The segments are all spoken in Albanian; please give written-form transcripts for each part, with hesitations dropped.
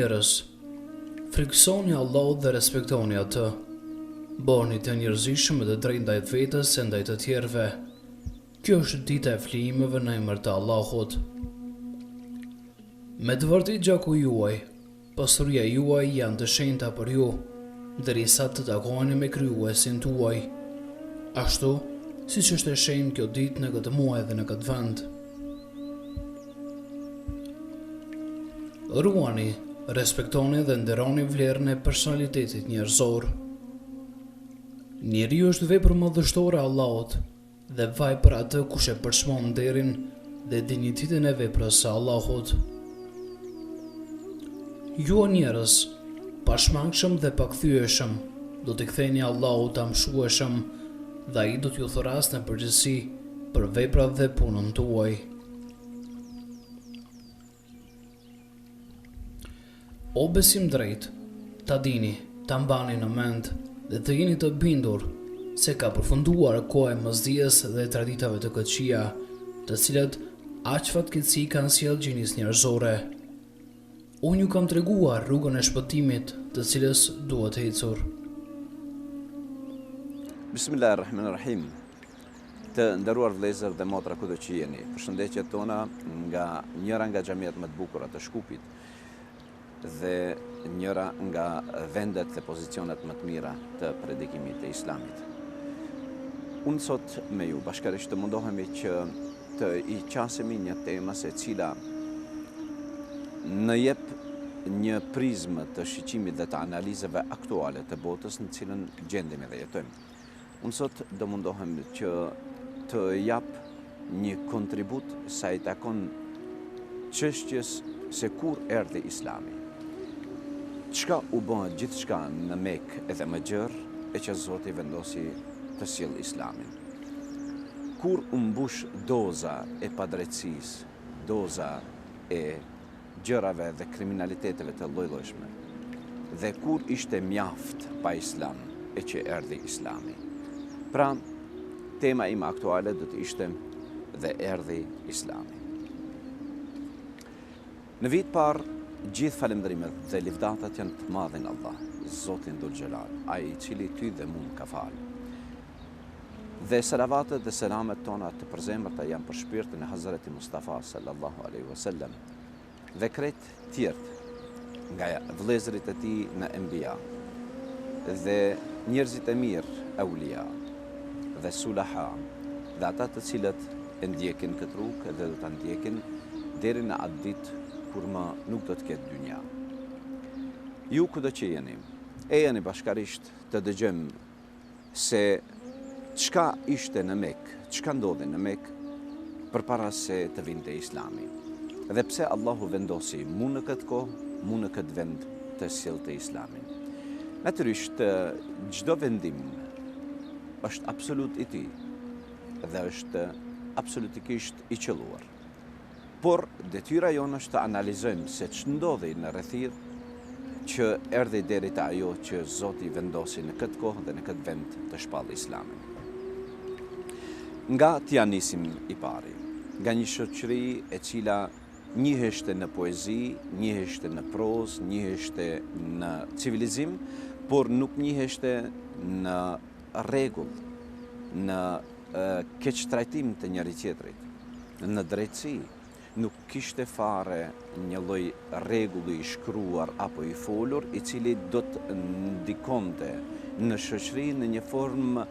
njerëz, frikësoni Allahut dhe respektoni atë. Bëhuni të njerëzishëm dhe të drejtë ndaj vetes e ndaj të tjerëve. Kjo është dita e flijimeve në emër të Allahut. Me të vërtetë gjaku juaj, pasuria juaj janë të shenjta për ju, derisa të takoheni me krijuesin tuaj. Ashtu, siç është e shenjtë kjo ditë në këtë muaj dhe në këtë vend. Ruani, respektoni dhe nderoni vlerën e personalitetit njerëzor. Njeriu është vepër madhështore e Allahut dhe vaj për atë kush e përshmon nderin dhe dinjitetin e veprës së Allahut. Ju njerëz, pashmangshëm dhe pakthyeshëm, do t'i ktheni Allahut të mshueshëm dhe ai do t'ju thuras në përgjithësi për veprat dhe punën tuaj. O besim drejt, ta dini, ta mbani në mend dhe të jeni të bindur se ka përfunduar koha e mosdijes dhe traditave të këqija, të cilat aq fatkeqësi kanë sjellë gjinis njerëzore. Unë ju kam treguar rrugën e shpëtimit, të cilës duhet ecur. Bismillahirrahmanirrahim. Të nderuar vëllezër dhe motra kudo që jeni, përshëndetjet tona nga njëra nga xhamiat më të bukura të Shkupit dhe njëra nga vendet dhe pozicionet më të mira të predikimit të Islamit. Unë sot me ju bashkërisht të mundohemi që të i qasemi një temë e cila në jep një prizmë të shiqimit dhe të analizave aktuale të botës në cilën gjendemi dhe jetojmë. Unë sot do mundohem që të jap një kontribut sa i takon çështjes se kur erdhi Islami. Çka u bën gjithçka në Mekë edhe më gjerë e që Zoti vendosi të sjellë Islamin. Kur u mbush doza e padrejtësisë, doza e gjërave dhe kriminaliteteve të lloj-llojshme, dhe kur ishte mjaft pa Islam e që erdhi Islami. Pra, tema ime aktuale do të ishte dhe erdhi Islami. Në vit parë, gjithë falëndrimet dhe livdatat janë të madhin Allah, Zotin Dhul Xhelal, ai i cili ty dhe mund ka falë. Dhe salavatet dhe selamet tona të përzemërta janë për shpirtin e Hazreti Mustafa sallallahu alaihi wasallam dhe krejt tjertë nga vëllezërit e tij në Enbiya dhe njerëzit e mirë aulia dhe sulaha dhe ata të cilët e ndjekin këtë rrugë dhe do ta ndjekin deri në atë ditë kur më nuk do të ketë dynja. Ju kudo që jeni, e jeni bashkarisht të dëgjojmë se çka ishte në Mekë, çka ndodhi në Mekë përpara se të vinte Islami. Dhe pse Allahu vendosi mu në këtë kohë, mu në këtë vend të sjellte Islamin. Natyrisht, çdo vendim është absolut i tij dhe është absolutikisht i qelluar. Por detyra jonë është të analizojmë se ç'ndodhi në rrethir që erdhi deri te ajo që Zoti vendosi në këtë kohë dhe në këtë vend të shpallë Islamin. Nga t'ja nisim i pari, nga një shoqëri e cila njiheshte në poezi, njiheshte në prozë, njiheshte në civilizim, por nuk njiheshte në rregull, në keqtrajtim të njëri tjetrit, në drejtësi. Nuk kishte fare një lloj rregulli i shkruar apo i folur i cili do të ndikonte në shoqëri në një formë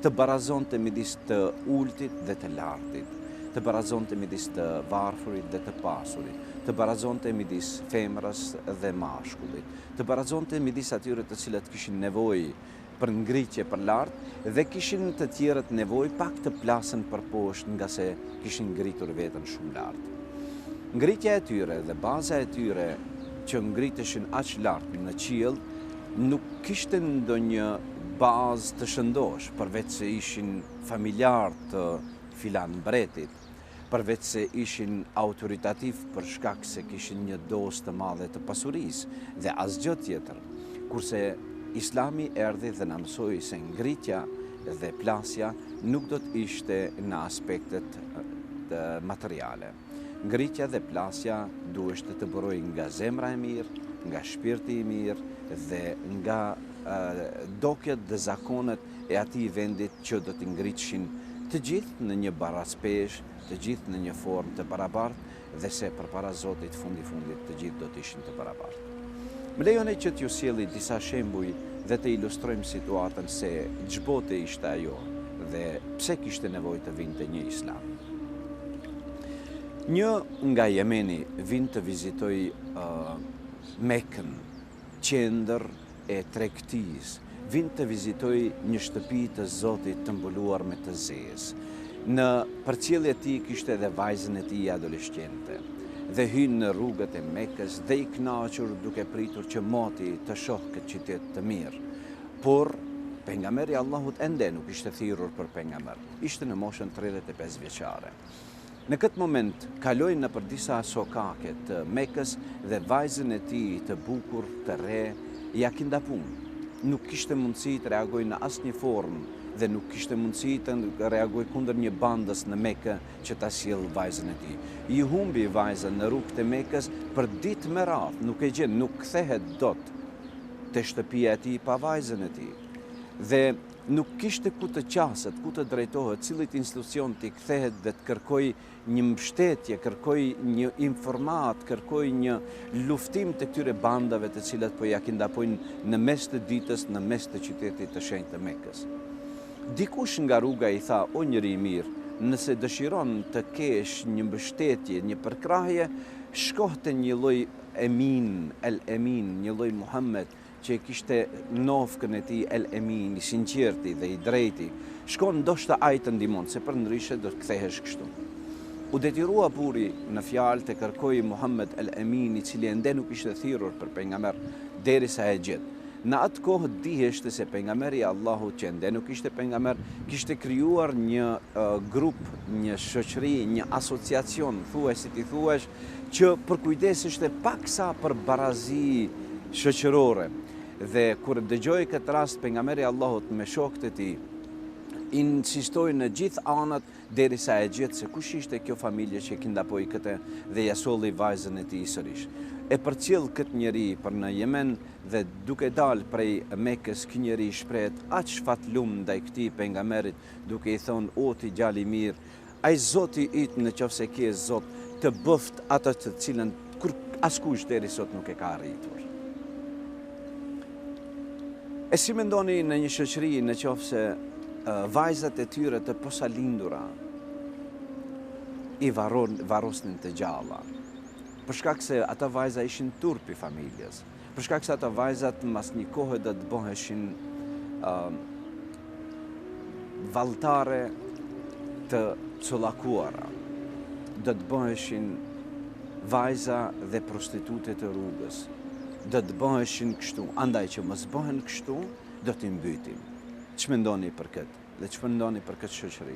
të barazonte midis të ultit dhe të lartit, të barazonte midis të varfërit dhe të pasurit, të barazonte midis femrës dhe mashkullit, të barazonte midis atyre të cilët kishin nevojë për ngritje për lart dhe kishin të tjerët nevojë pak të plasën për poshtë nga se kishin ngritur veten shumë lart. Ngritja e tyre dhe baza e tyre që ngriteshin aq lart në qiell nuk kishte ndonjë bazë të shëndosh, përveç se ishin familjar të filan mbretit, përveç se ishin autoritativ për shkak se kishin një dozë të madhe të pasurisë dhe asgjë tjetër. Kurse Islami erdhi dhe na mësoi se ngritja dhe plasja nuk do të ishte në aspektet materiale. Ngritja dhe plasja duheshte të bërojë nga zemra e mirë, nga shpirti i mirë dhe nga dokjet dhe zakonet e atij vendit që do t'i ngriçshin të gjithë në një baraspesh, të gjithë në një formë të barabartë dhe se përpara Zotit fundit të gjithë do të ishin të barabartë. Më lejoni që t'ju sjelli disa shembuj dhe të ilustrojmë situatën se ç'bote ishte ajo dhe pse kishte nevojë të vinte një islam. Një nga Jemeni vinte të vizitoj Mekën, qendër e tregtisë, vinte të vizitoj një shtëpi të Zotit të mbuluar me të zezë. Në përcjellje e tij kishte edhe vajzën e tij adoleshente dhe hynë në rrugët e Mekës dhe i kënaqur duke pritur që moti të shohë këtë qytet të mirë. Por pejgamberi Allahut ende nuk ishte thirrur për pejgamber. Ishte në moshën 35 vjeçare. Në këtë moment kaloi nëpër disa sokake të Mekës dhe vajzën e tij të bukur, të re, ja kindapun. Nuk kishte mundësi të reagojë në asnjë formë dhe nuk kishte mundësi të reagojë kundër një bandës në Mekë që ta sjell vajzën e tij. I humbi vajzën në rrugët e Mekës për ditë me radhë, nuk e gjen, nuk kthehet dot te shtëpia e tij pa vajzën e tij. Dhe nuk kishte ku të qaset, ku të drejtohet, cilit institucion t'i kthehet dhe të kërkoj një mbështetje, kërkoj një informat, kërkoj një luftim të këtyre bandave të cilat po ja kindapojnë në mes të ditës, në mes të qytetit të shenjtë të Mekës. Dikush nga rruga i tha, o njeri i mirë, nëse dëshiron të kesh një mbështetje, një përkrahje, shkoh te një lloj Emin, El Emin, një lloj Muhammed, që kishte nofkën e tij El Emin, i sinqerti dhe i drejti. Shkon ndoshta ai të ndihmon, se përndryshe do të kthehesh kështu. U detyrua burri në fjalë të kërkoi Muhammed El Emin, i cili ende nuk ishte thirrur për pejgamber, derisa e gjet. Në atë kohë diheshte se pejgamberi i Allahut që ende nuk ishte pejgamber, kishte krijuar një grup, një shoqëri, një asociacion, thuaj si ti thuash, që përkujdeseshte paksa për barazi shoqërore. Dhe kur dëgjoi këtë rast pejgamberi i Allahut me shokët e tij, insistoi në gjithë anët derisa e gjet se kush ishte kjo familje që kindapoi këtë dhe ja solli vajzën e tij sërish. E përcjell këtë njeri për në Yemen dhe duke dalë prej Mekës, ky njeri shprehet aq fatlum ndaj këtij pejgamberit, duke i thonë, o ti djali i mirë, ai Zoti yt nëse ke Zot të bëft atë të cilën kur askush deri sot nuk e ka arritur. E si mendoni në një shoqëri nëse vajzat e tyre të posalindura i varrosnin të gjalla, për shkak se ata vajza ishin turpi familjes, për shkak se ata vajzat mas një kohë do të bëheshin valltare të collakuara, do të bëheshin vajza dhe prostitute të rrugës, do të bëheshin kështu, andaj që mos bëhen kështu, do t'i mbytim. Ç'mendoni për këtë? Dhe ç'mendoni për këtë shoqëri?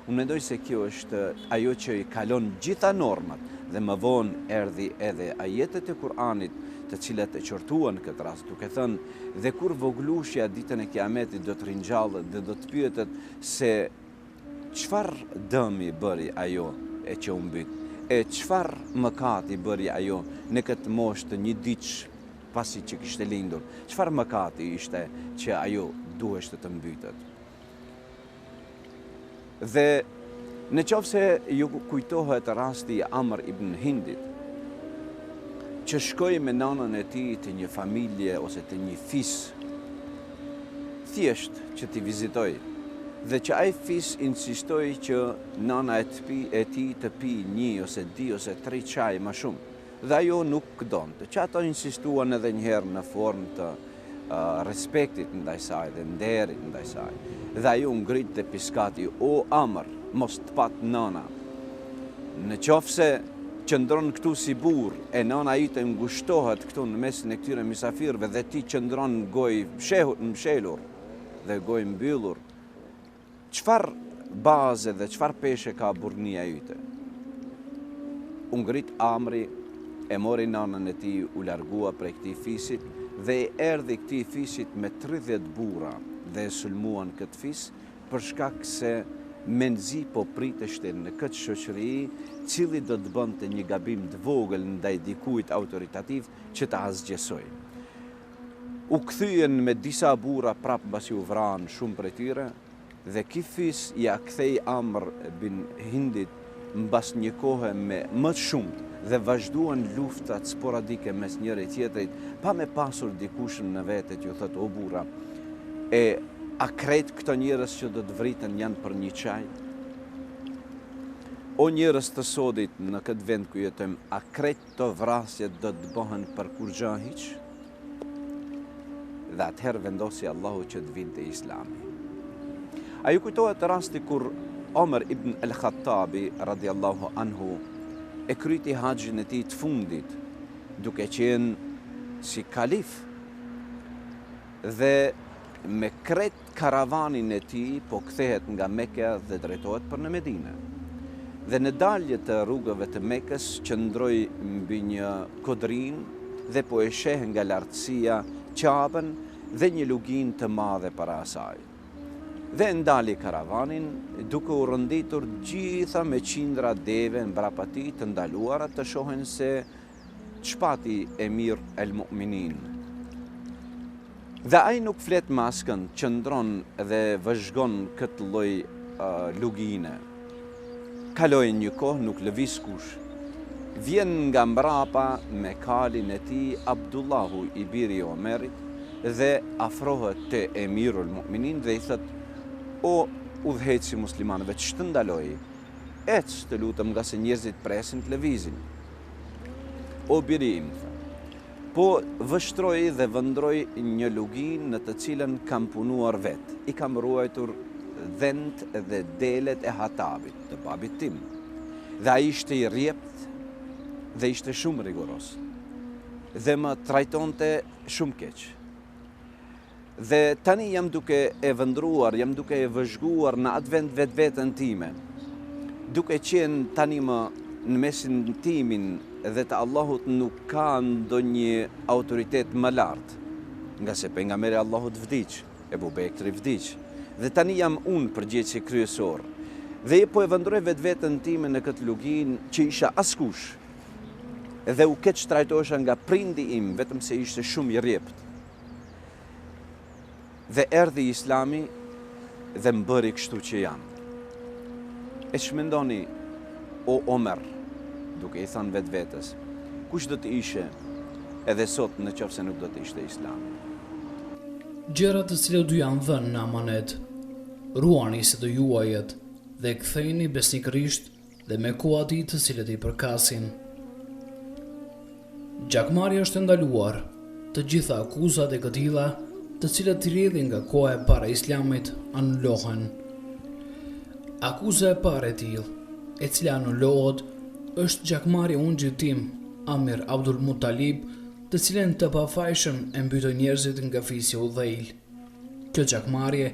Unë mendoj se kjo është ajo që i kalon gjitha normat dhe më vonë erdhi edhe ajetet e Kur'anit të cilat e qortuan këtë rast, duke thënë dhe kur voglushja ditën e Kiametit do të ringjallët dhe do të pyetet se çfarë dëmi bëri ajo e që u mbyt, e çfarë mëkati bëri ajo në këtë moshë të një ditë pasi që kishte lindur, çfarë mëkati ishte që ajo duheshte të mbytet. Dhe në qoftë se ju kujtohet rasti i Amr ibn Hindit, që shkoi me nanën e tij të një familje ose të një fis, thjesht që t'i vizitoj, dhe që ai fis insistoi që nana e tij të pi 1 ose 2 ose 3 çaj më shumë, dhe ajo nuk donte. Që ato insistuan edhe një herë në formë të respektit ndaj saj dhe nderit ndaj saj. Dhe ajo ngrit dhe piskati, o Amr, mos të pat nana. Në qofse qëndron këtu si burr e nana ite ngushtohet këtu në mesin e këtyre mysafirëve dhe ti qëndron gojë mshelur dhe gojë mbyllur, çfarë baze dhe çfarë peshe ka burrnia yte? U ngrit Amri, e mori nanën e tij, u largua prej këtij fisit dhe erdhi këtij fisit me 30 burra dhe e sulmuan këtë fis për shkak se menzi po priteshte në këtë shoqëri, cili do të bënte një gabim të vogël ndaj dikujt autoritativ që ta asgjësoj. U kthyen me disa burra prap mbasi u vranë shumë prej tyre dhe Kifis ja kthei Amr bin Hindit mbas një kohë me më shumë dhe vazhduan luftat sporadike mes njëri tjetrit pa me pasur dikush në vete që thot o burra, a krejt këto njerëz që do të vriten janë për një çaj? O njerëz të sodit në këtë vend ku jetojmë, a krejt të vrasjet do të bëhen për kur gjë hiç? Dhe atëherë vendosi Allahu që të vinte Islami. A ju kujtohet rasti kur Omer ibn al-Khattabi radiallahu anhu e kryti haxhin e tij të fundit, duke qenë si kalif dhe me kret karavanin e tij po kthehet nga Mekka dhe drejtohet për në Medinë. Dhe në dalje të rrugëve të Mekës qëndroi mbi një kodrin dhe po e sheh nga lartësia Qabën dhe një lugin të madhe para asaj. Dhe ndali karavanin duke u rënditur gjitha me qindra deve mbrapa tij të ndaluara të shohen se çpati Emir el Mu'minin. Dhe ai nuk flet me askën, qëndron dhe vëzhgon këtë lloj lugine. Kaloi një kohë, nuk lëviz kush. Vjen nga mbrapa me kalin e tij Abdullahu i biri Omerit dhe afrohet te Emirul Mu'minin dhe i thot: o udhëheqësi muslimanëve, ç'të ndaloi? Ec, të lutem, nga se njerëzit presin të lëvizin. O biri im, po vështroi dhe vëndroi një lugin në të cilën kam punuar vet. I kam ruajtur dhent dhe delet e Hatabit, të babit tim. Dhe ai ishte i rjept dhe ishte shumë riguros. Dhe më trajtonte shumë keq. Dhe tani jam duke e vëndruar, jam duke e vëzhguar në atë vend vetveten time, duke qenë tani më në mesin timin dhe të Allahut nuk ka ndonjë autoritet më lartë, nga se pejgamberi Allahut vdiq, Ebu Bekri vdiq, dhe tani jam unë përgjegjësi kryesor. Dhe po e vëndroj vetveten time në këtë lugin që isha askush, dhe u keq trajtohesha nga prindi im, vetëm se ishte shumë i rjept. Dhe erdhi Islami dhe më bëri kështu që jam. E ç'mendoni, o Omer, duke i thënë vetvetes, kush do të ishe edhe sot në qoftë se nuk do të ishte Islami? Gjërat të cilat ju janë dhënë në amanet, ruani se do juajet dhe kthejni besnikërisht dhe me kuati të cilët i përkasin. Gjakmarrja është ndaluar, të gjitha akuzat e këtilla të cilat rrjedhin nga koha e para e Islamit anullohen. Akuza e parë e tillë, e cila anullohet, është gjakmarrja e unxhit tim, Amir Abdul Muttalib, të cilën të pafajshëm e mbytoi njerëzit nga fisi i udhëheq. Kjo gjakmarrje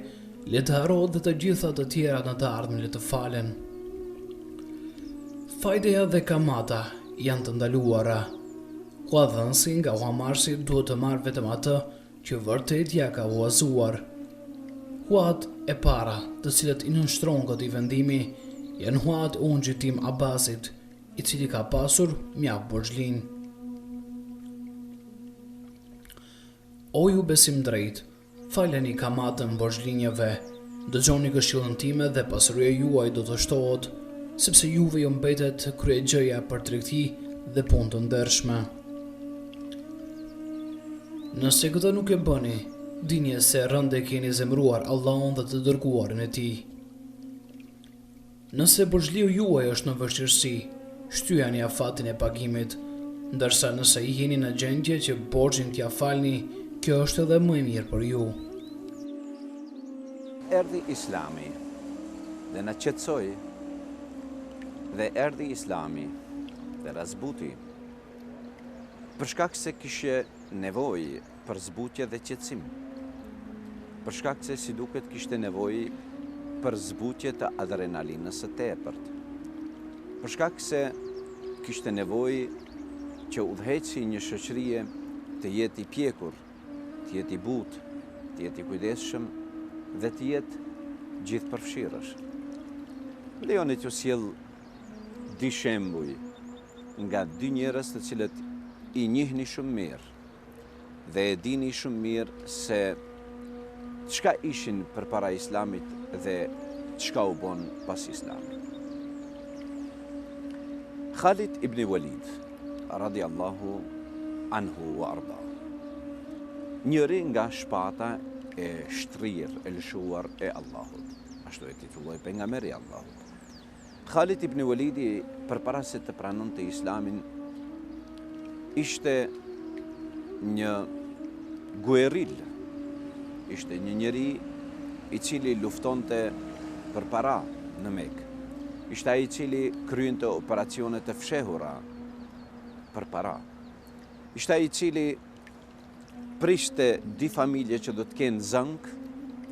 le të harrohet dhe të gjitha të tjera në të ardhmen le të falen. Fajdeja dhe kamata janë të ndaluara. Huadhënsi nga huamarrësi duhet të marrë vetëm atë që vërtet ja ka huazuar. Huat e para, të cilët i nënshtron këtij vendimi, janë huat e unxhit tim Abbasit, i cili ka pasur mjaft borxhlin. O ju besim drejt, faleni kamatën borxhlinjeve, dëgjoni këshillën time dhe pasuria juaj do të shtohet, sepse juve ju mbetet kryegjëja për tregti dhe punë të ndershme. Nëse këtë nuk e bëni, dini se rënde keni zemruar Allahun dhe të dërguarin e tij. Nëse borxhliu juaj është në vështirësi, shtyjani afatin e pagimit, ndërsa nëse i jeni në gjendje që borxhin t'ia falni, kjo është edhe më e mirë për ju. Erdhi Islami dhe na qetësoi, dhe erdhi Islami dhe razbuti, për shkak se kishte nevojë për zbutje dhe qetësim. Për shkak se si duket kishte nevojë për zbutje të adrenalinës së tepërt. Për shkak se kishte nevojë që udhëheqësi një shoqërie të jetë i pjekur, të jetë i butë, të jetë i kujdesshëm dhe të jetë gjithëpërfshirësh. Lejoni t'ju sjell dy shembuj nga dy njerëz të cilët i njihni shumë mirë dhe e dini shumë mirë se çka ishin përpara Islamit dhe çka u bon pas Islamit. Khalid ibn Walid, radiallahu anhu wa arda, njëri nga shpata e shtrirë, e lëshuar e Allahut, ashtu e titulloi pejgamberi i Allahut. Khalid ibn Walidi, përpara se të pranonte Islamin, ishte një gueril, ishte një njeri i cili luftonte përpara në Mekë. Ishte ai i cili kryente operacione të fshehura përpara. Ishte ai i cili prishte dy familje që do të kenë zank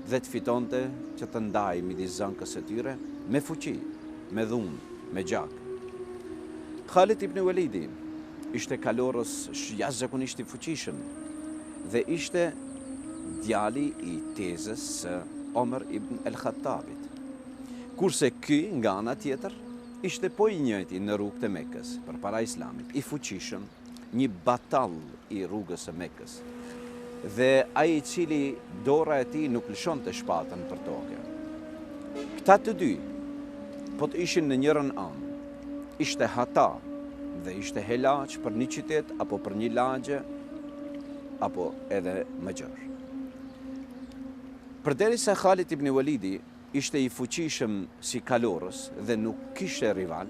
dhe të fitonte që të ndajë midis zankës së tyre me fuqi, me dhunë, me gjak. Khalid ibn Walidi ishte kalorës jashtëzakonisht i fuqishëm dhe ishte djali i tezës së Omer ibn el-Khattabit. Kurse ky, nga ana tjetër, ishte po i njëjti në rrugët e Mekës, përpara Islamit, i fuqishëm, një batall i rrugës së Mekës. Dhe ai i cili dora e tij nuk lëshonte shpatën për tokë. Këta të dy, po të ishin në njërën anë, ishte hata dhe ishte helaç për një qytet apo për një lagje apo edhe më gjerë. Përderisa Khalid ibn Walidi ishte i fuqishëm si kalorës dhe nuk kishte rival,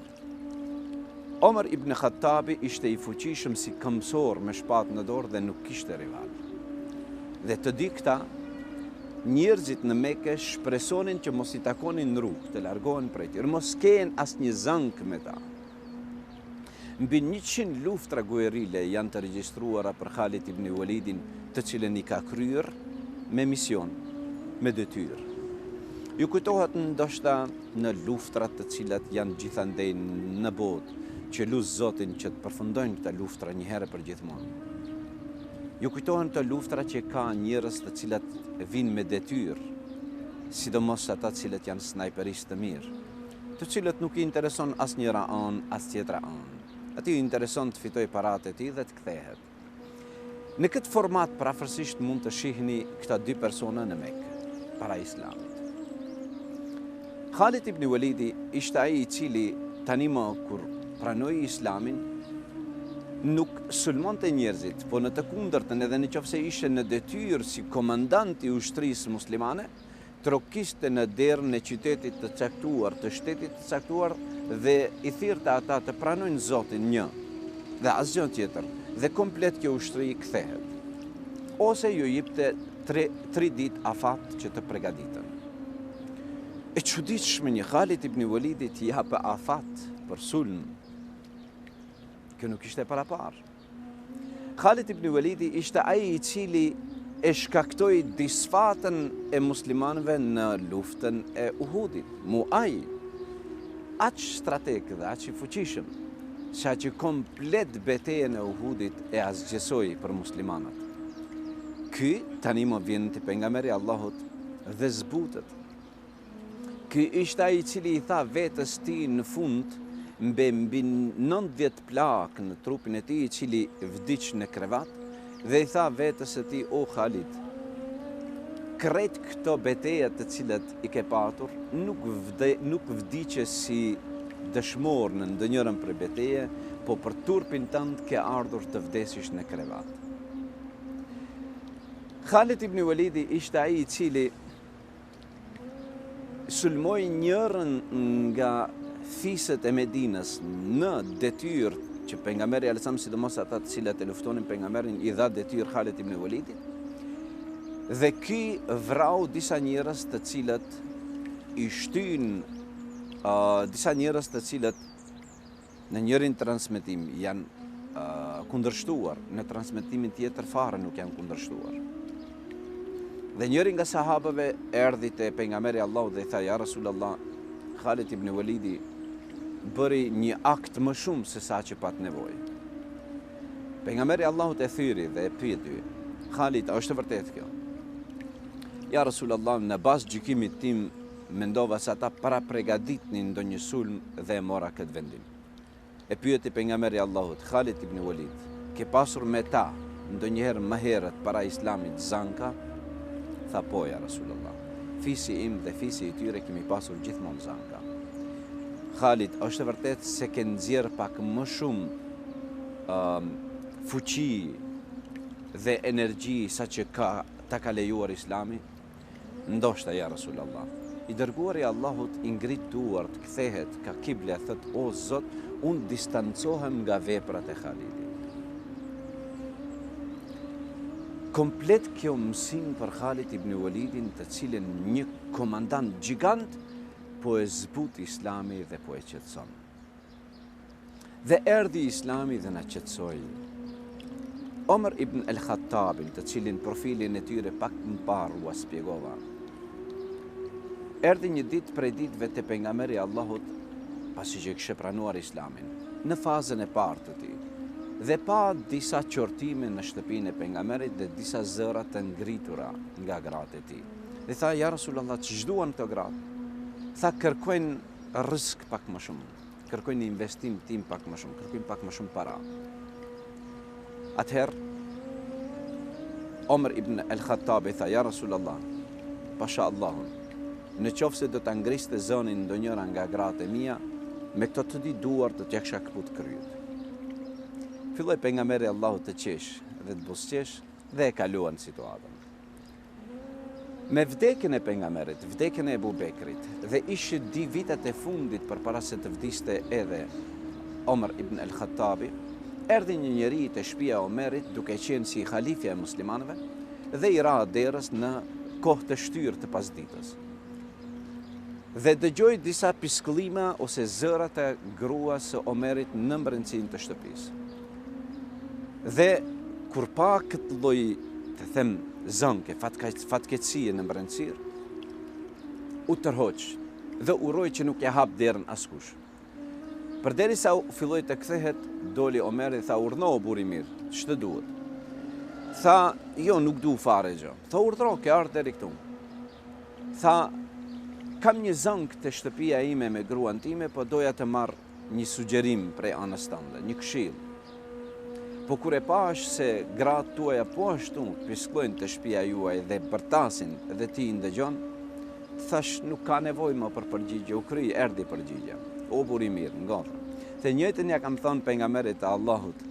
Omer ibn Khattabi ishte i fuqishëm si këmbësor me shpatë në dorë dhe nuk kishte rival. Dhe të dy këta, njerëzit në Mekë shpresonin që mos i takonin në rrugë, të largohen prej tyre, mos kenë asnjë zank me ta. Mbi 100 luftra guerile janë të regjistruara për Khalid ibn Walidin, të cilën i ka kryer me mision, me detyrë. Ju kujtohet ndoshta në luftrat të cilat janë gjithandej në botë, që lut Zotin që të përfundojnë këta luftra një herë për gjithmonë. Ju kujtohen të luftra që ka njerëz të cilat vinë me detyrë, sidomos ata të cilët janë snajperistë të mirë, të cilët nuk i intereson as njëra anë, as tjetra anë. Ati i intereson të fitoj paratë e tij dhe të kthehet. Në këtë format prafërsisht mund të shihni këta dy persona në Mekë, para Islamit. Khalid ibn Walidi ishte ai i cili tani më kur pranoi Islamin nuk sulmonte njerëzit, po në të kundërtën edhe nëse ishte në detyrë si komandant i ushtrisë muslimane, trokiste në derën e qytetit të caktuar, të shtetit të caktuar dhe i thirrte ata të pranojnë Zotin një dhe asgjë tjetër dhe komplet kjo ushtri kthehet. Ose ju jepte 3 ditë afat që të përgatiten. E çuditshme një Khalid ibn Walidi t'i japë afat për sulm. Kjo nuk ishte parapar. Khalid ibn Walidi ishte ai i cili e shkaktoi disfatën e muslimanëve në luftën e Uhudit. Muaj, aq strateg dhe aq i fuqishëm, sa që komplet betejën e Uhudit e asgjësoi për muslimanët. Ky tani më vjen te pejgamberi i Allahut dhe zbutet. Ky ishte ai i cili i tha vetes tij në fund mbi 90 plak në trupin e tij, i cili vdiq në krevat, dhe i tha vetes së tij: "O Khalid, krejt këto beteja të cilat i ke patur, nuk vdiqe si dëshmor në ndonjërin prej beteje, po për turpin tënd ke ardhur të vdesish në krevat." Khalid ibn Walidi ishte ai i cili sulmoi njërën nga fiset e Medinës në detyrë që pejgamberi alajhissalam, sidomos ata të cilët e luftonin pejgamberin, i dha detyrë Khalid ibn Walidit. Dhe ky vrau disa njerëz të cilët i shtyn disa njerëz të cilët në njërin transmetim janë kundërshtuar, në transmetimin tjetër fare nuk janë kundërshtuar. Dhe njëri nga sahabëve erdhi te pejgamberi Allahu dhe i tha: "Ja Rasulullah, Khalid ibn Walidi bëri një akt më shumë se sa që pat nevojë." Pejgamberi Allahut e thyri dhe e pyeti: "Khalid, a është vërtet kjo?" "Ja Rasulullah, në bazë gjykimit tim mendova se ata para pregaditnin ndonjë sulm dhe e mora këtë vendim. E pyeti pejgamberi Allahut, Khalid ibn Walid, ke pasur me ta ndonjëherë më herët para islamit zanka? Tha po ja Rasulullah. Fisi im dhe fisi i tyre kemi pasur gjithmonë zanka. Khalid, është e vërtet se ke nxjerr pak më shumë fuqi dhe energji sa që ta ka lejuar islami? Ndoshta ja Rasulullah. I dërguari i Allahut i ngrit duart, kthehet ka kible, thot o Zot, unë distancohem nga veprat e Khalidit. Komplet kjo mësim për Khalid ibn Walidin, të cilin një komandant gjigant po e zbut islami dhe po e qetëson. Dhe erdhi islami dhe na qetësoi. Omer ibn el-Khattabin, të cilin profilin e tyre pak më parë u spjegova. Erdhi një ditë prej ditëve te pejgamberi Allahut, pasi që kishte pranuar islamin, në fazën e parë të tij. Dhe pa disa qortime në shtëpinë e pejgamberit dhe disa zëra të ngritura nga gratë e tij. Dhe tha, ja Rasulullah, ç'i duan këto gratë? Tha, kërkojnë rrezik pak më shumë, kërkojnë investim tim pak më shumë, kërkojnë pak më shumë para. Atëherë, Omer ibn el-Khattabi tha, ja Rasulullah, pasha Allahun, në qoftë se do ta ngriste zonin ndonjëra nga gratë e mia, me këto të di duar të t'ja kisha kaput kryet. Filloi pejgamberi Allahut të qesh dhe të buzëqesh dhe e kaluan situatën. Me vdekjen e pejgamberit, vdekjen e Ebu Bekrit dhe ishte 2 vitet e fundit përpara se të vdiste edhe Omer ibn el-Khattabi, erdhi një njeri te shtëpia e Omerit duke qenë si halifja e muslimanëve dhe i ra derës në kohë të shtyrë të pasditës. Dhe dëgjoi disa piskëllima ose zërat e gruas së Omerit në brendësinë të shtëpisë. Dhe kur pa këtë lloj, të them, zënke, fatkeqësie në brendësir, u tërhoq dhe uroi që nuk ja hap derën askush. Përderisa filloi të kthehet, doli Omeri dhe tha, urdhno o burri mirë, ç'të duhet? Tha, jo, nuk du fare gjë. Tha, urdhro, ke ardhur deri këtu. Tha, kam një zënk të shtëpia ime me gruan time, po doja të marr një sugjerim prej anës tënde, një këshill. Po kur e pash se gratë tuaja po ashtu piskojnë të shtëpia juaj dhe bërtasin dhe ti ndëgjon, thash nuk ka nevojë më për përgjigje, u kry, erdhi përgjigje. O burri mirë, ngotha. Të njëjtën ja kam thënë pejgamberit të Allahut,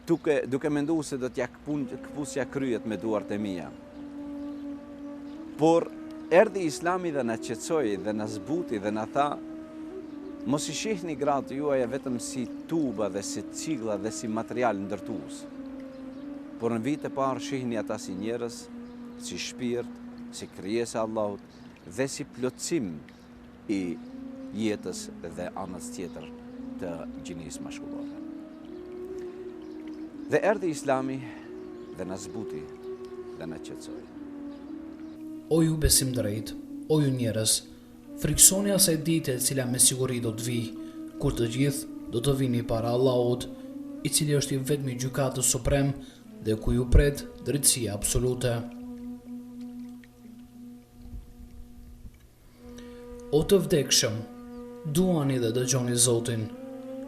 duke menduar se do t'ja këpusja kryet me duart e mia. Por erdhi islami dhe na qetësoi dhe na zbuti dhe na tha, mos i shihni gratë juaja vetëm si tuba dhe si cigla dhe si material ndërtues. Por në vit e parë shihni ata si njerëz, si shpirt, si krijesë e Allahut dhe si plotësim i jetës dhe anës tjetër të gjinisë mashkullore. Dhe erdhi islami dhe na zbuti dhe na qetësoi. O ju besim drejt, o ju njerëz, friksoni asaj dite e cila me siguri do të vi, kur të gjithë do të vini para Allahut, i cili është i vetmi gjykatës suprem dhe ku ju pret drejtësia absolute. O të vdekshëm, duani dhe dëgjoni Zotin,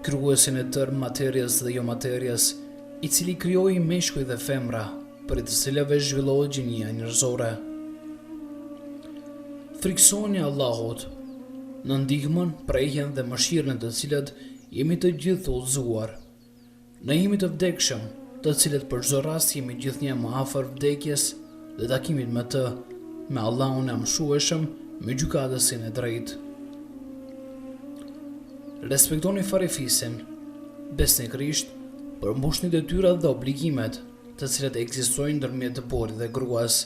krijuesin e tërë materjes dhe jo materjes, i cili krijoi meshkuj dhe femra, për të cilave zhvillohet gjinia njerëzore. Friksoni Allahut në ndihmën, prejhen dhe mëshirën të cilat jemi të gjithë udhëzuar. Ne jemi të vdekshëm, të cilët për çdo rast jemi gjithnjë më afër vdekjes dhe takimit me të, me Allahun e mëshueshëm, me gjykatësin e drejtë. Respektoni farifisin, besnikërisht, përmbushni detyrat dhe obligimet të cilat ekzistojnë ndërmjet burrit dhe gruas,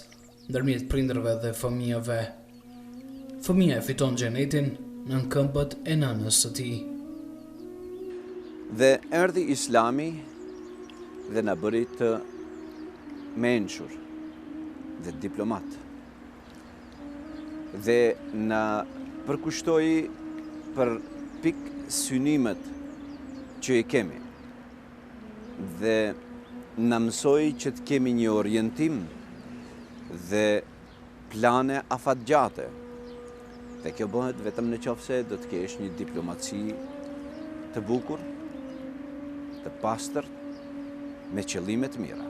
ndërmjet prindërve dhe fëmijëve. Fëmia e fiton xhenetin në këmbët e nënës së tij. Dhe erdhi islami dhe na bëri të mençur dhe diplomat. Dhe na përkushtoi për pik synimet që i kemi. Dhe na mësoi që të kemi një orientim dhe plane afatgjate. Dhe kjo bëhet vetëm në qoftë se do të kesh një diplomaci të bukur, të pastër, me qëllime të mira.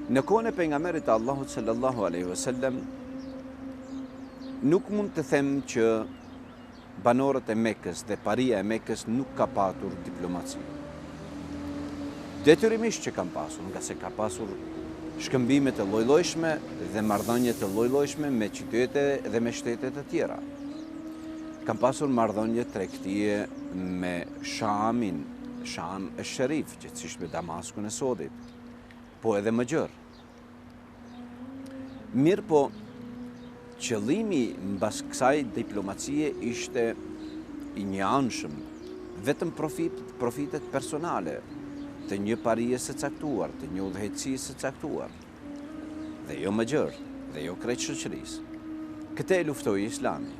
Në kohën e pejgamberit të Allahut sallallahu alaihi wasallam, nuk mund të them që banorët e Mekës dhe paria e Mekës nuk ka patur diplomaci. Detyrimisht që kanë pasur, nga se ka pasur shkëmbime të lloj-llojshme dhe marrëdhënie të lloj-llojshme me qytete dhe me shtete të tjera. Kanë pasur marrëdhënie tregtie me Shamin, Sham e Sharif, gjithsesi me Damaskun e Sodit, po edhe më gjërë. Mirë po, qëllimi mbas kësaj diplomacie ishte i një anshëm, vetëm profitet personale të një parije së caktuar, të një udhëheqësie së caktuar, dhe jo më gjërë, dhe jo krejt shoqërisë. Këtë e luftoi Islami,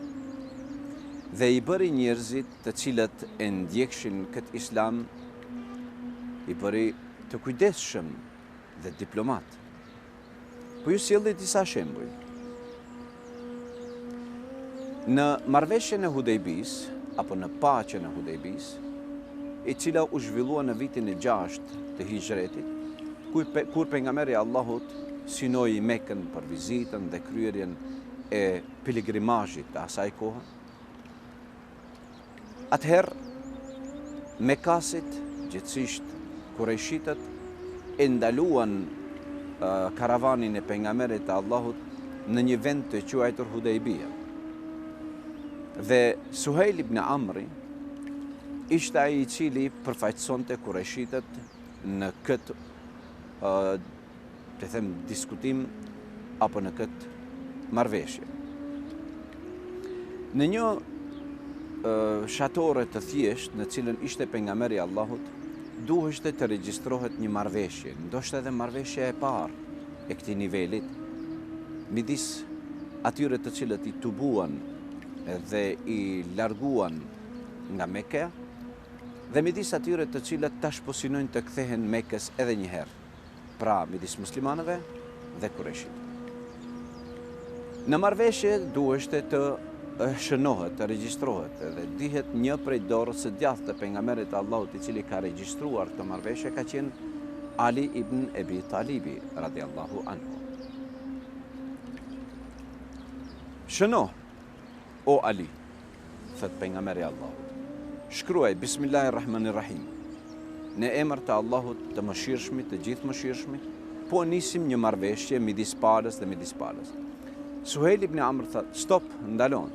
dhe i bëri njerëzit të cilët e ndjekshin këtë Islam, i bëri të kujdesshëm dhe diplomat. Po ju sjelli disa shembuj. Në marrëveshjen e Hudejbis, apo në paqen e Hudejbis, e cila u zhvillua në vitin e 6 të Hijretit, kur pejgamberi Allahut synoi Mekën për vizitën dhe kryerjen e piligrimazhit të asaj kohe. Atëherë, Mekasit, gjithsesi Kurejshitët, e ndaluan karavanin e pejgamberit të Allahut në një vend të quajtur Hudejbia. Dhe Suhejl ibn Amri ishte ai i cili përfaqësonte Kurejshitët në këtë të them diskutim apo në këtë marrëveshje. Në një shatore të thjesht në cilën ishte pejgamberi Allahut, duheshte të regjistrohet një marrëveshje, ndoshta edhe marrëveshja e parë e këtij nivelit, midis atyre të cilët i tubuan dhe i larguan nga Mekka, dhe midis atyre të cilët tash po synojnë të kthehen Mekës edhe një herë, pra midis muslimanëve dhe Kurejshit. Në marrëveshje duheshte të shënohet, të regjistrohet, dhe dihet një prej dorës së djathtë të pejgamberit të Allahut i cili ka regjistruar këtë marrëveshje ka qenë Ali ibn Abi Talibi radhiyallahu anhu. Shëno, o Ali, thot pejgamberi Allahut, shkruaj Bismillahirrahmanirrahim, në emër të Allahut të mëshirshmit, të gjithë mëshirshmit, po nisim një marrëveshje midis palës dhe midis palës. Suhejl ibn Amr thot, stop, ndalon.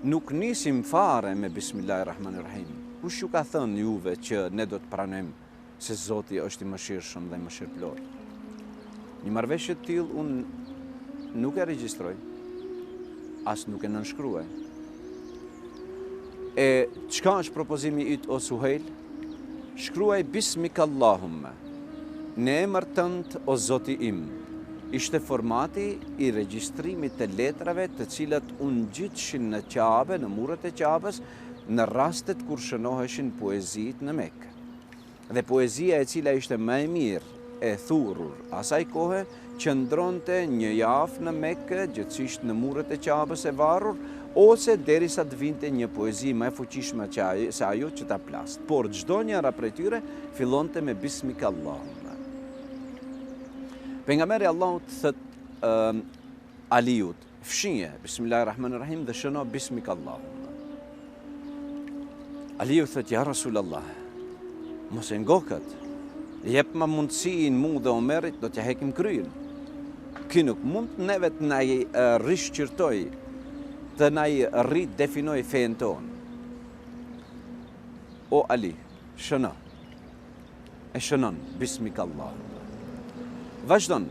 Nuk nisim fare me Bismillahirrahmanirrahim. Kush ju ka thënë juve që ne do të pranojmë se Zoti është i mëshirshëm dhe mëshirëplot? Një marrëveshje të tillë unë nuk e regjistroj, as nuk e nënshkruaj. E çka është propozimi yt o Suhejl? Shkruaj Bismikallahumma, në emër tënd o Zoti im. Ishte formati i regjistrimit të letrave të cilat u ngjitshin në Qabe, në muret e Qabes, në rastet kur shënoheshin poezit në Mekë. Dhe poezia e cila ishte më e mirë e thurur asaj kohe, qëndronte një javë në Mekë, gjithsesi në muret e Qabes e varur, ose derisa të vinte një poezi më e fuqishme se ajo që ta plast. Por çdo njëra prej tyre fillonte me Bismikallahumma. Pejgamberi Allahut thot Aliut, fshije Bismillahirrahmanirrahim dhe shëno Bismikallahumma. Aliu thot, ja Rasulallah, mos e ngokët, jep ma mundësinë mu dhe Omerit, do t'ja hekim kryen. Ky nuk mund neve të na i rishqyrtoj, të na i definoj fen ton. O Ali, shëno, e shënon Bismikallahumma. Vazhdon,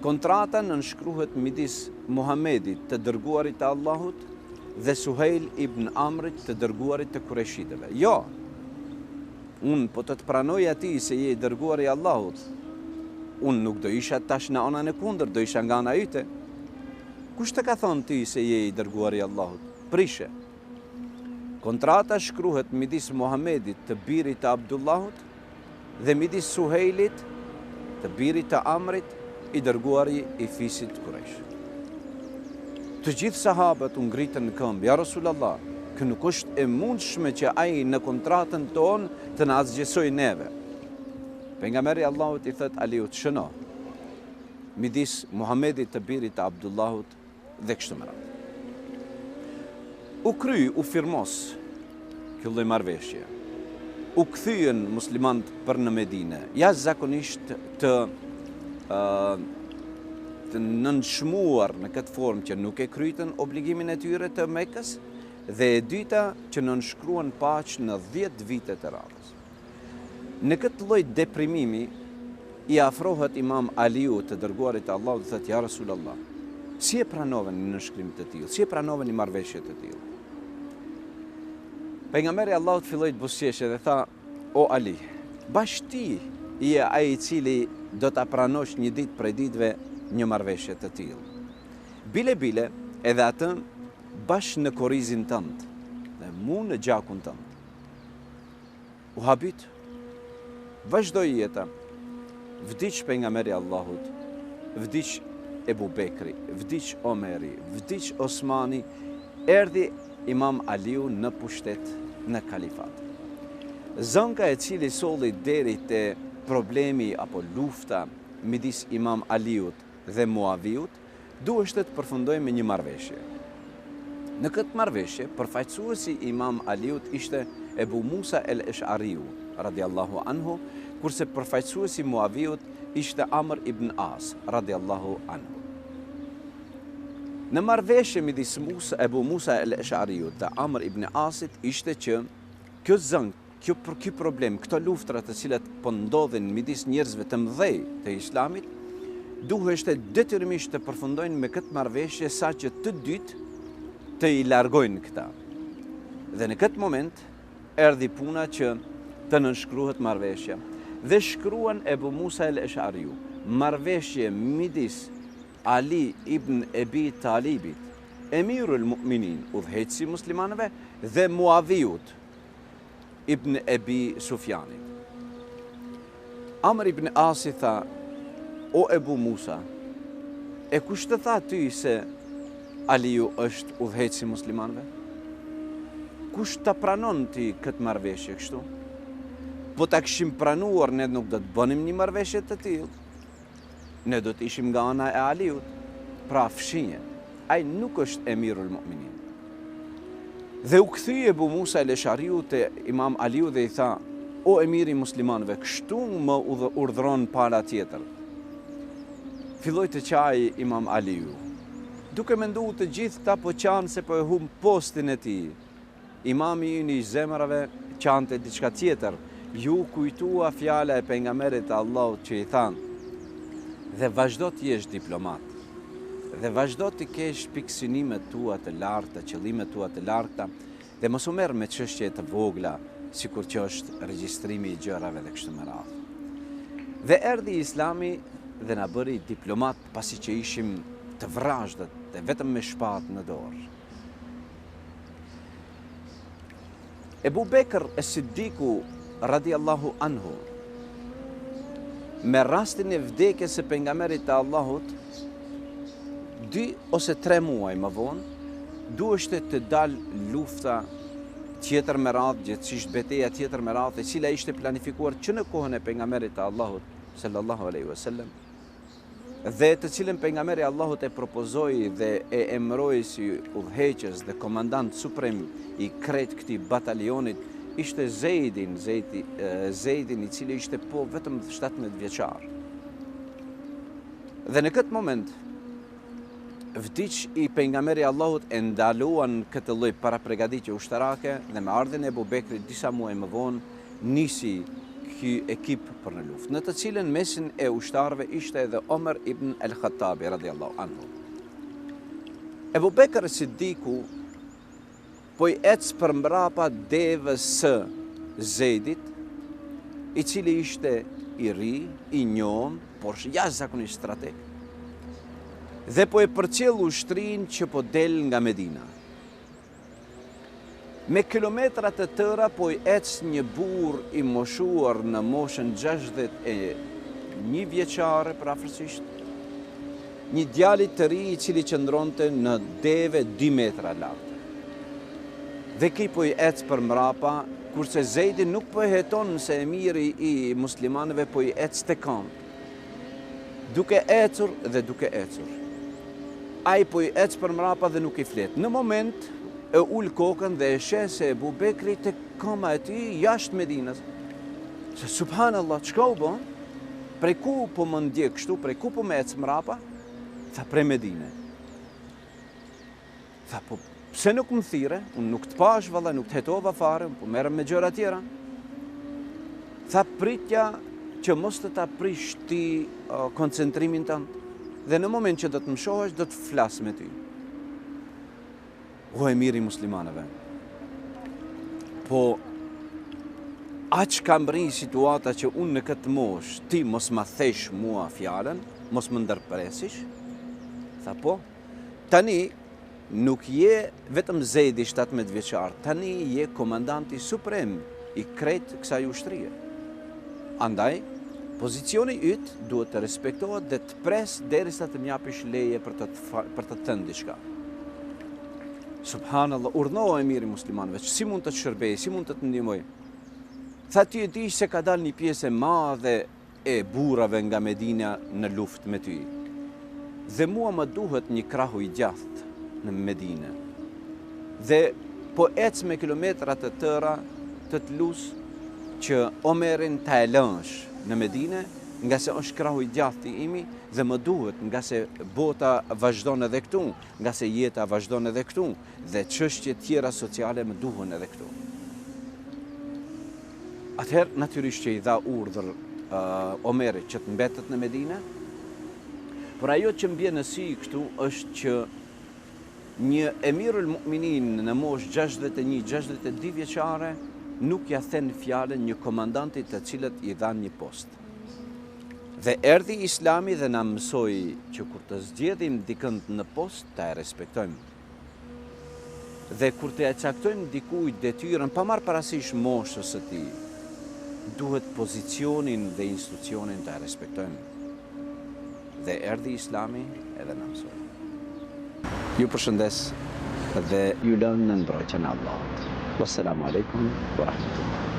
kontrata nënshkruhet midis Muhamedit të dërguarit të Allahut dhe Suhejl ibn Amrit të dërguarit të Kurejshitëve. Jo, unë po të pranoj ati se je i dërguar i Allahut, unë nuk do isha tash në anën e kundër, do isha nga ana yte. Kush të ka thonë ti se je i dërguar i Allahut? Prishe. Kontrata shkruhet midis Muhamedit të birit të Abdullahut dhe midis Suhejlit të birit të Amrit i dërguari i fisit Quraysh. Të gjithë sahabët u ngritën në këmbë, ja Rasulallah, kë nuk është e mundshme që ai në kontratën tonë të na zgjesoj neve. Pejgamberi Allahut i thot Aliut, shëno, midis Muhamedit të birit të Abdullahut dhe kështu me radhë. U kry, u firmos kjo lloj marrëveshje. U kthyen muslimanët për në Medinë, jashtëzakonisht të nënshmuar në këtë formë që nuk e krytën obligimin e tyre të Mekës, dhe e dyta që nënshkruan paqë në 10 vite të radhës. Në këtë lloj deprimimi i afrohet Imam Aliu të dërguarit të Allahut dhe thotë, ja Rasulallah, si e pranove një nënshkrim të tillë, si e pranove një marrëveshje të tillë? Pejgamberi Allahut filloi të buzëqeshë dhe tha, o Ali, bash ti je ai i cili do ta pranosh një ditë prej ditëve një marrëveshje të tillë. Bile edhe atë bash në korrizin tënd, dhe mu në gjakun tënd. U habit, vazhdoi jeta. Vdiq pejgamberi Allahut, vdiq Ebu Bekri, vdiq Omeri, vdiq Osmani, erdhi Imam Aliu në pushtet, në kalifat. Zënka e cili solli deri te problemi apo lufta midis Imam Aliut dhe Muaviut, duhet të përfundoj me një marrëveshje. Në këtë marrëveshje, përfaqësuesi Imam Aliut ishte Ebu Musa el-Esh'ariu, radiallahu anhu, kurse përfaqësuesi Muaviut ishte Amr ibn As, radiallahu anhu. Në marrëveshje midis Ebu Musa el-Esh'ariut dhe Amr ibn Asit ishte që kjo zënk, ky problem, këto luftra të cilat po ndodhin midis njerëzve të mëdhej të Islamit, duheshte detyrimisht të përfundojnë me këtë marrëveshje saqë të dytë të i largojnë këta. Dhe në këtë moment erdhi puna që të nënshkruhet marrëveshja. Dhe shkruan Ebu Musa el-Esh'ariu, marrëveshje midis Ali ibn Ebi Talibit, Emirul Mu'minin, udhëheqësi muslimanëve, dhe Muaviut ibn Ebi Sufjanit. Amr ibn Asi tha, o Ebu Musa, e kush të tha ty se Aliu është udhëheqësi muslimanëve? Kush të pranon ti këtë marrëveshje kështu? Po ta kishim pranuar, ne nuk do të bënim një marrëveshje të tillë. Ne do të ishim nga ana e Aliut, pra fshinje, ai nuk është Emirul Mu'minin. Dhe u kthye Ebu Musa el-Esh'ariu te Imam Aliu dhe i tha, o emiri muslimanëve, kështu më urdhëron para tjetër. Filloi të qaj Imam Aliu, duke menduar të gjithë ta po qanë se po e humb postin e tij. Imami i zemrave qante diçka tjetër, ju kujtua fjala e pejgamberit të Allahut që i thanë, dhe vazhdo të jesh diplomat, dhe vazhdo të kesh pikësynimet tua të larta, qëllimet tua të larta, dhe mos u merr me çështje të vogla, sikur që është regjistrimi i gjërave dhe kështu me radhë. Dhe erdhi Islami dhe na bëri diplomat pasi që ishim të vrazhdët dhe vetëm me shpatë në dorë. Ebu Bekr es-Siddiku radiallahu anhu, me rastin e vdekjes së pejgamberit të Allahut, 2 ose 3 muaj më vonë, duheshte të dalë lufta tjetër me radhë, gjithësisht betejë tjetër me radhë, e cila ishte planifikuar që në kohën e pejgamberit të Allahut sallallahu alaihi wasallam, dhe të cilën pejgamberi Allahut e propozoi dhe e emëroi si udhëheqës dhe komandant suprem i krejt këtij batalionit, ishte Zeidin i cili ishte po vetëm 17 vjeçar. Dhe në këtë moment, vdiq i pejgamberi Allahut e ndaluan këtë lloj parapregaditje ushtarake dhe me ardhen e Ebu Bekrit disa muaj më vonë nisi ky ekip për në luftë, në të cilën mesin e ushtarëve ishte edhe Omer ibn el-Khattabi radiallahu anhu. Ebu Bekr Siddiku po i ecë për mbrapa devës së Zeidit, i cili ishte i ri, i njohur, por jashtëzakonisht strateg, dhe po e përcjell ushtrinë që po del nga Medina. Me kilometra të tëra po i ecë një burr i moshuar në moshën 61 vjeçare përafërsisht, një djalit të ri I cili qëndronte në deve 2 metra lartë. Dhe ki po I ecë për mrapa, kurse Zejdi nuk po e heton se emiri I muslimanëve po I ecë të kamp. Duke ecur dhe duke ecur. Ai po I ecë për mrapa dhe nuk I flet. Në moment e ul kokën dhe e sheh se Ebu Bekri te kama e tij jashtë Medinës. Se subhanallah, çka u bën? Prej ku po më ndjek kështu, prej ku po më ecë mrapa? Tha prej Medine. Tha po pse nuk më thire? Unë nuk të pash valla, nuk të hetova fare, po merrem me gjëra tjera. Tha pritja që mos të ta prish ti koncentrimin tënd. Dhe në moment që do të më shohësh, do të flas me ty. O emiri muslimanëve. Po aq ka mbri situata që unë në këtë mosh, ti mos ma thesh mua fjalën, mos më ndërpresish. Tha po, tani nuk je vetëm Zejdi 17 vjeçar, tani je komandanti suprem I krejt kësaj ushtrie. Andaj, pozicioni yt duhet të respektohet dhe të pres derisa të m'japish leje për të thënë diçka. Subhanallah, urdhnohu emiri muslimanëve, që si mund të shërbej, si mund të të ndihmoj. Tha ti e di se ka dalë një pjesë e madhe e burrave nga Medina në luftë me ty. Dhe mua më duhet një krahu I gjathtë në Medinë. Dhe po ec me kilometra të tëra të lus që Omerin ta e lënsh në Medinë, nga se është krahu I gjathtë I imi dhe më duhet, nga se bota vazhdon edhe këtu, nga se jeta vazhdon edhe këtu, dhe çështje tjera sociale më duhen edhe këtu. Atëherë, natyrisht që I dha urdhër Omerit që të mbetet në Medinë, por ajo që m'bjen në sy këtu është që një emirul mu'minin në moshë 61-62 vjeçare nuk ja then fjalën një komandanti të cilët I dhanë një post. Dhe erdhi Islami dhe na mësoi që kur të zgjedhim dikën në post, ta e respektojmë. Dhe kur të caktojmë dikujt detyrën, pa marrë parasysh moshës së tij, duhet pozicionin dhe institucionin ta e respektojmë. Dhe erdhi Islami edhe na mësoi. Ju përshëndes dhe ju lëm në mbrojtjen e Allahut. Wassalamu alaikum wa rahmatullah.